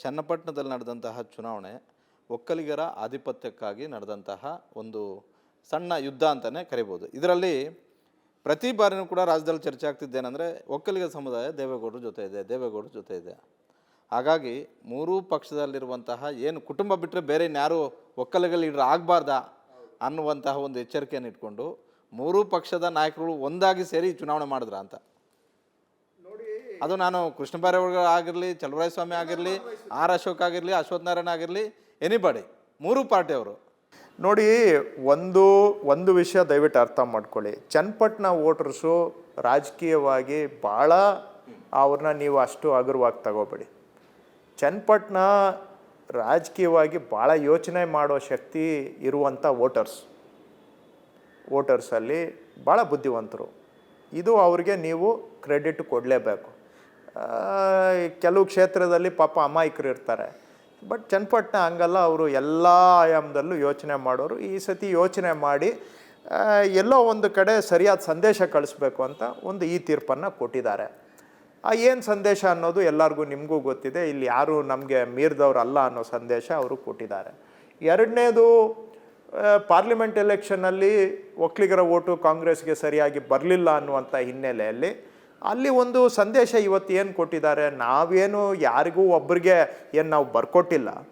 ಚನ್ನಪಟ್ಟಣದಲ್ಲಿ ನಡೆದಂತಹ ಚುನಾವಣೆ ಒಕ್ಕಲಿಗರ ಆಧಿಪತ್ಯಕ್ಕಾಗಿ ನಡೆದಂತಹ ಒಂದು ಸಣ್ಣ ಯುದ್ಧ ಅಂತಲೇ ಕರಿಬೋದು. ಇದರಲ್ಲಿ ಪ್ರತಿ ಬಾರಿನೂ ಕೂಡ ರಾಜ್ಯದಲ್ಲಿ ಚರ್ಚೆ ಆಗ್ತಿದ್ದೇನೆಂದರೆ ಒಕ್ಕಲಿಗ ಸಮುದಾಯ ದೇವೇಗೌಡರ ಜೊತೆ ಇದೆ. ಹಾಗಾಗಿ ಮೂರೂ ಪಕ್ಷದಲ್ಲಿರುವಂತಹ ಏನು ಕುಟುಂಬ ಬಿಟ್ಟರೆ ಬೇರೆ ಇನ್ಯಾರು ಒಕ್ಕಲಿಗ ಲೀಡರ್ ಆಗಬಾರ್ದಾ ಅನ್ನುವಂತಹ ಒಂದು ಎಚ್ಚರಿಕೆಯನ್ನು ಇಟ್ಕೊಂಡು ಮೂರೂ ಪಕ್ಷದ ನಾಯಕರು ಒಂದಾಗಿ ಸೇರಿ ಚುನಾವಣೆ ಮಾಡಿದ್ರ ಅಂತ. ಅದು ನಾನು ಕೃಷ್ಣ ಬೈರೇಗೌಡ ಆಗಿರಲಿ, ಚಲುವರಾಯಸ್ವಾಮಿ ಆಗಿರಲಿ, ಆರ್ ಅಶೋಕ್ ಆಗಿರಲಿ, ಅಶ್ವಥ್ ನಾರಾಯಣ ಆಗಿರಲಿ, ಎನಿಬಡಿ, ಮೂರೂ ಪಾರ್ಟಿಯವರು. ನೋಡಿ, ಒಂದು ವಿಷಯ ದಯವಿಟ್ಟು ಅರ್ಥ ಮಾಡ್ಕೊಳ್ಳಿ. ಚನ್ನಪಟ್ಟಣ ವೋಟರ್ಸು ರಾಜಕೀಯವಾಗಿ ಭಾಳ ಅವ್ರನ್ನ ನೀವು ಅಷ್ಟು ಹಗುರವಾಗಿ ತಗೋಬೇಡಿ. ಚನ್ನಪಟ್ಟಣ ರಾಜಕೀಯವಾಗಿ ಭಾಳ ಯೋಚನೆ ಮಾಡೋ ಶಕ್ತಿ ಇರುವಂಥ ವೋಟರ್ಸಲ್ಲಿ ಭಾಳ ಬುದ್ಧಿವಂತರು. ಇದು ಅವ್ರಿಗೆ ನೀವು ಕ್ರೆಡಿಟ್ ಕೊಡಲೇಬೇಕು. ಕೆಲವು ಕ್ಷೇತ್ರದಲ್ಲಿ ಪಾಪ ಅಮಾಯಕರು ಇರ್ತಾರೆ, ಬಟ್ ಚನ್ನಪಟ್ಟಣ ಹಂಗಲ್ಲ. ಅವರು ಎಲ್ಲ ಆಯಾಮದಲ್ಲೂ ಯೋಚನೆ ಮಾಡೋರು. ಈ ಸತಿ ಯೋಚನೆ ಮಾಡಿ ಎಲ್ಲೋ ಒಂದು ಕಡೆ ಸರಿಯಾದ ಸಂದೇಶ ಕಳಿಸ್ಬೇಕು ಅಂತ ಈ ತೀರ್ಪನ್ನು ಕೊಟ್ಟಿದ್ದಾರೆ. ಏನು ಸಂದೇಶ ಅನ್ನೋದು ಎಲ್ಲರಿಗೂ ನಿಮಗೂ ಗೊತ್ತಿದೆ. ಇಲ್ಲಿ ಯಾರು ನಮಗೆ ಮೀರಿದವ್ರಲ್ಲ ಅನ್ನೋ ಸಂದೇಶ ಅವರು ಕೊಟ್ಟಿದ್ದಾರೆ. ಎರಡನೇದು, ಪಾರ್ಲಿಮೆಂಟ್ ಎಲೆಕ್ಷನ್ನಲ್ಲಿ ಒಕ್ಕಲಿಗರ ಓಟು ಕಾಂಗ್ರೆಸ್ಗೆ ಸರಿಯಾಗಿ ಬರಲಿಲ್ಲ ಅನ್ನುವಂಥ ಹಿನ್ನೆಲೆಯಲ್ಲಿ ಅಲ್ಲಿ ಒಂದು ಸಂದೇಶ ಇವತ್ತು ಏನು ಕೊಟ್ಟಿದ್ದಾರೆ, ನಾವೇನು ಯಾರಿಗೂ ಒಬ್ಬರಿಗೆ ಏನು ನಾವು ಬರ್ಕೊಟ್ಟಿಲ್ಲ.